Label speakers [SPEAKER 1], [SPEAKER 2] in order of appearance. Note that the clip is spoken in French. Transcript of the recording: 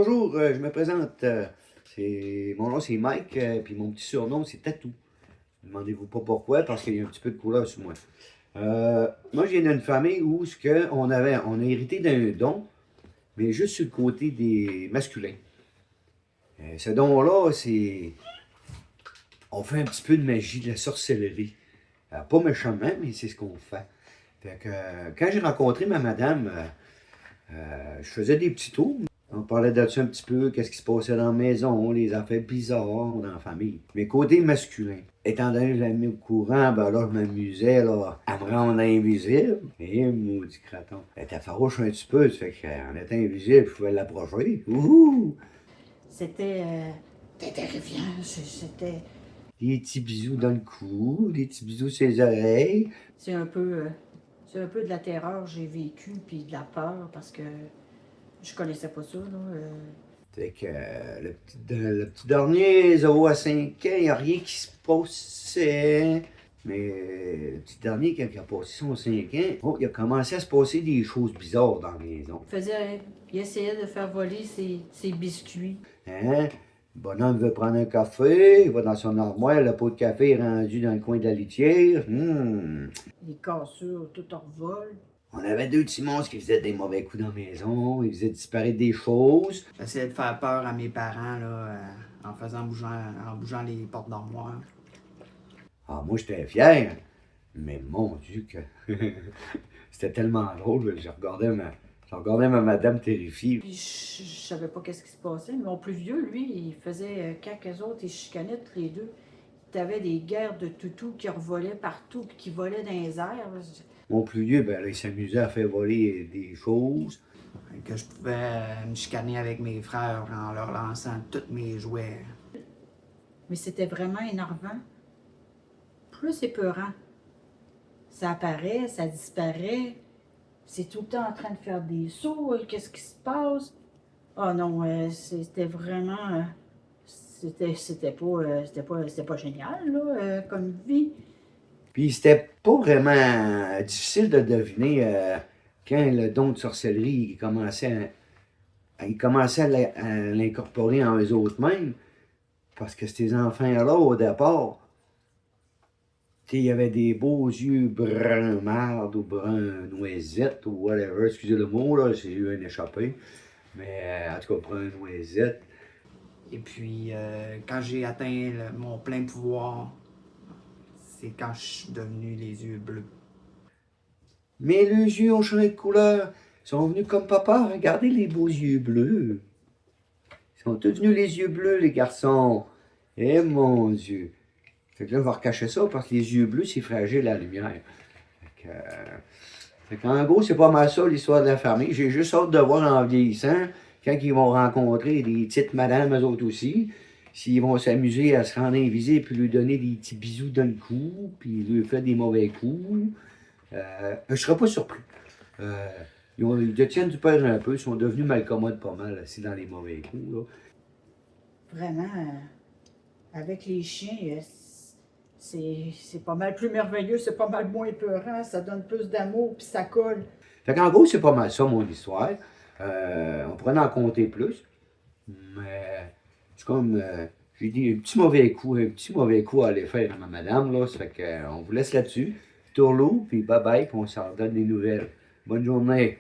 [SPEAKER 1] Bonjour, je me présente. Mon nom c'est Mike, puis mon petit surnom c'est Tatou. Demandez-vous pas pourquoi, parce qu'il y a un petit peu de couleur sur moi. Moi, je viens d'une famille où on a hérité d'un don, mais juste sur le côté des masculins. Ce don-là, on fait un petit peu de magie, de la sorcellerie. Pas méchamment, mais c'est ce qu'on fait. Fait que, quand j'ai rencontré ma madame, je faisais des petits tours. On parlait de ça un petit peu, qu'est-ce qui se passait dans la maison, les affaires bizarres dans la famille. Mais côté masculin, étant donné que je l'ai mis au courant, ben là, je m'amusais là, à me rendre invisible. Et maudit craton. Elle était farouche un petit peu, ça fait qu'en étant invisible, je pouvais l'approcher. Ouhou!
[SPEAKER 2] C'était terrifiant. C'était.
[SPEAKER 1] Des petits bisous dans le cou, des petits bisous sur les oreilles.
[SPEAKER 2] C'est un peu de la terreur que j'ai vécu, puis de la peur, parce que je connaissais pas ça, là.
[SPEAKER 1] Fait que le petit dernier, 0 à 5 ans, il n'y a rien qui se passait. Mais le petit dernier, quand il a passé son 5 ans, oh, il a commencé à se passer des choses bizarres dans la maison.
[SPEAKER 2] Il essayait de faire voler ses biscuits.
[SPEAKER 1] Hein? Le bonhomme veut prendre un café, il va dans son armoire, le pot de café est rendu dans le coin de la litière.
[SPEAKER 2] Les cassures, tout en vol.
[SPEAKER 1] On avait deux petits monstres qui faisaient des mauvais coups dans la maison, ils faisaient disparaître des choses.
[SPEAKER 3] J'essayais de faire peur à mes parents là, en bougeant les portes d'armoire.
[SPEAKER 1] Ah, moi, j'étais fier, mais mon Dieu, que c'était tellement drôle. Je regardais ma madame terrifiée.
[SPEAKER 2] Puis je savais pas qu'est-ce qui se passait. Mon plus vieux, lui, il faisait, quand eux autres, ils chicanaient tous les deux, t'avais des guerres de toutous qui revolaient partout, puis qui volaient dans les airs.
[SPEAKER 1] Mon plus vieux, ben là, il s'amusait à faire voler des choses.
[SPEAKER 3] Que je pouvais me chicaner avec mes frères en leur lançant tous mes jouets.
[SPEAKER 2] Mais c'était vraiment énervant. Plus épeurant. Ça apparaît, ça disparaît. C'est tout le temps en train de faire des sauts. Qu'est-ce qui se passe? Ah non, c'était vraiment. C'était pas génial, là, comme vie.
[SPEAKER 1] Puis c'était pas vraiment difficile de deviner quand le don de sorcellerie il commençait à l'incorporer en eux autres mêmes. Parce que ces enfants-là, au départ, il y avait des beaux yeux brun marde ou brun noisette ou whatever. Excusez le mot, là, j'ai eu un échappé. Mais en tout cas, brun noisette.
[SPEAKER 3] Et puis, quand j'ai atteint mon plein pouvoir, c'est quand je suis devenu les yeux bleus.
[SPEAKER 1] Mais les yeux ont changé de couleur. Ils sont venus comme papa. Regardez les beaux yeux bleus. Ils sont tous venus les yeux bleus, les garçons. Eh mon Dieu. Fait que là, je vais recacher ça parce que les yeux bleus, c'est fragile à la lumière. Fait qu'en gros, c'est pas mal ça l'histoire de la famille. J'ai juste hâte de voir en vieillissant, quand ils vont rencontrer des petites madames, eux autres aussi, s'ils vont s'amuser à se rendre invisible puis lui donner des petits bisous dans le cou, puis lui faire des mauvais coups. Je serais pas surpris. Ils détiennent du père un peu, ils sont devenus malcommodes pas mal, assis dans les mauvais coups. Là.
[SPEAKER 2] Vraiment, avec les chiens, c'est pas mal plus merveilleux, c'est pas mal moins épeurant, ça donne plus d'amour, puis ça colle.
[SPEAKER 1] Fait qu'en gros, c'est pas mal ça, mon histoire. On pourrait en compter plus. Mais c'est comme, j'ai dit, un petit mauvais coup à aller faire à ma madame, là. Ça fait qu'on vous laisse là-dessus. Tourlou, puis bye bye, puis on s'en donne des nouvelles. Bonne journée.